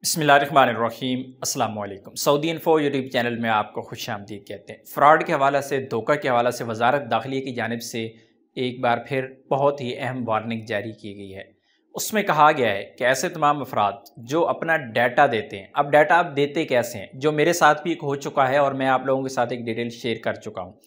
बिस्मिल्लाहिर्रहमानिर्रहीम अस्सलाम वालेकुम। सऊदी इन्फो यूट्यूब चैनल में आपको खुश आमदीद कहते हैं। फ़्रॉड के हवाले से, धोखा के हवाले से वज़ारत दाखिला की जानिब से एक बार फिर बहुत ही अहम वार्निंग जारी की गई है। उसमें कहा गया है कि ऐसे तमाम अफराद जो अपना डाटा देते हैं, अब डाटा आप देते कैसे हैं, जो मेरे साथ भी एक हो चुका है और मैं आप लोगों के साथ एक डिटेल शेयर कर चुका हूँ।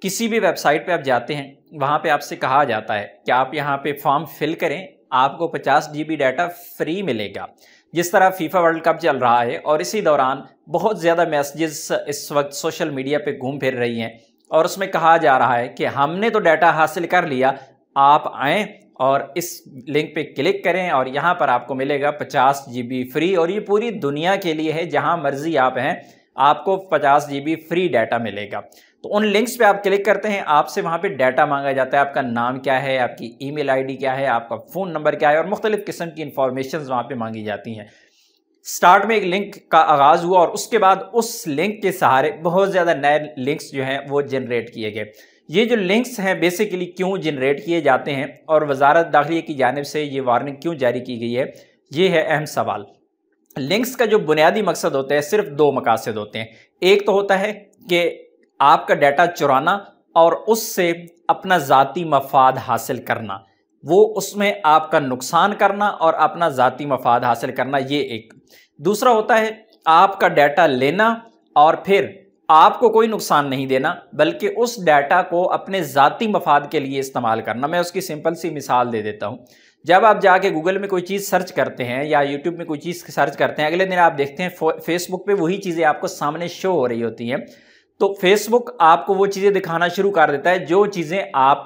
किसी भी वेबसाइट पे आप जाते हैं, वहाँ पे आपसे कहा जाता है कि आप यहाँ पे फॉर्म फिल करें, आपको 50 GB डाटा फ्री मिलेगा। जिस तरह फीफा वर्ल्ड कप चल रहा है और इसी दौरान बहुत ज़्यादा मैसेजेस इस वक्त सोशल मीडिया पे घूम फिर रही हैं और उसमें कहा जा रहा है कि हमने तो डाटा हासिल कर लिया, आप आएँ और इस लिंक पे क्लिक करें और यहाँ पर आपको मिलेगा 50 GB फ्री। और ये पूरी दुनिया के लिए है, जहाँ मर्जी आप हैं आपको 50 GB फ्री डाटा मिलेगा। तो उन लिंक्स पे आप क्लिक करते हैं, आपसे वहाँ पे डाटा मांगा जाता है, आपका नाम क्या है, आपकी ईमेल आईडी क्या है, आपका फ़ोन नंबर क्या है और मुख्तलिफ़ किस्म की इंफॉर्मेशन वहाँ पे मांगी जाती हैं। स्टार्ट में एक लिंक का आगाज़ हुआ और उसके बाद उस लिंक के सहारे बहुत ज़्यादा नए लिंक्स जो हैं वो जनरेट किए गए। ये जो लिंक्स हैं बेसिकली क्यों जनरेट किए जाते हैं और वज़ारत दाखिला की जानिब से ये वार्निंग क्यों जारी की गई है, ये है अहम सवाल। लिंक्स का जो बुनियादी मकसद होता है, सिर्फ दो मकासद होते हैं। एक तो होता है कि आपका डाटा चुराना और उससे अपना ज़ाती मफाद हासिल करना, वो उसमें आपका नुकसान करना और अपना ज़ाती मफाद हासिल करना, ये एक। दूसरा होता है आपका डाटा लेना और फिर आपको कोई नुकसान नहीं देना, बल्कि उस डाटा को अपने ज़ाती मफाद के लिए इस्तेमाल करना। मैं उसकी सिंपल सी मिसाल दे देता हूँ। जब आप जाके गूगल में कोई चीज़ सर्च करते हैं या यूट्यूब में कोई चीज़ सर्च करते हैं, अगले दिन आप देखते हैं फेसबुक पे वही चीज़ें आपको सामने शो हो रही होती हैं। तो फेसबुक आपको वो चीज़ें दिखाना शुरू कर देता है जो चीज़ें आप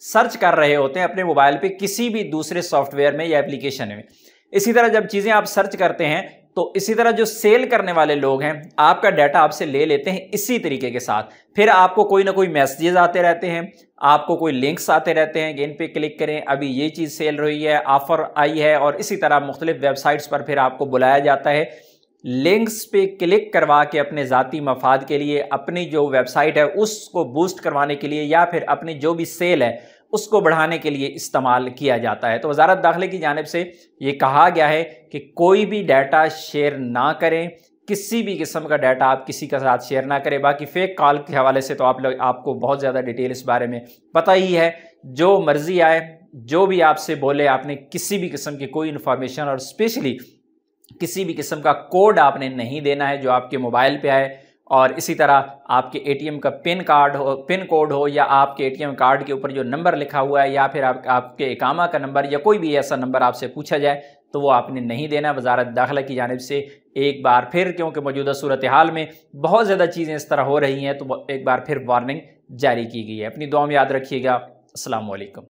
सर्च कर रहे होते हैं अपने मोबाइल पे किसी भी दूसरे सॉफ्टवेयर में या एप्लीकेशन में। इसी तरह जब चीज़ें आप सर्च करते हैं तो इसी तरह जो सेल करने वाले लोग हैं आपका डाटा आपसे ले लेते हैं इसी तरीके के साथ। फिर आपको कोई ना कोई मैसेजेस आते रहते हैं, आपको कोई लिंक्स आते रहते हैं कि इन पे क्लिक करें, अभी ये चीज़ सेल रही है, ऑफर आई है, और इसी तरह मुख्तलिफ वेबसाइट्स पर फिर आपको बुलाया जाता है। लिंक्स पे क्लिक करवा के अपने ज़ाती मफाद के लिए, अपनी जो वेबसाइट है उसको बूस्ट करवाने के लिए या फिर अपनी जो भी सेल है उसको बढ़ाने के लिए इस्तेमाल किया जाता है। तो वज़ारत दाखिला की जानिब से ये कहा गया है कि कोई भी डाटा शेयर ना करें, किसी भी किस्म का डाटा आप किसी के साथ शेयर ना करें। बाकी फेक कॉल के हवाले से तो आपको बहुत ज़्यादा डिटेल इस बारे में पता ही है। जो मर्जी आए, जो भी आपसे बोले, आपने किसी भी किस्म की कोई इन्फॉर्मेशन और स्पेशली किसी भी किस्म का कोड आपने नहीं देना है जो आपके मोबाइल पे आए। और इसी तरह आपके एटीएम का पिन कोड हो या आपके एटीएम कार्ड के ऊपर जो नंबर लिखा हुआ है या फिर आपके इकामा का नंबर या कोई भी ऐसा नंबर आपसे पूछा जाए तो वो आपने नहीं देना। वज़ारत दाखिला की जानिब से एक बार फिर, क्योंकि मौजूदा सूरत हाल में बहुत ज़्यादा चीज़ें इस तरह हो रही हैं, तो एक बार फिर वार्निंग जारी की गई है। अपनी दुआ में याद रखिएगा। अस्सलाम वालेकुम।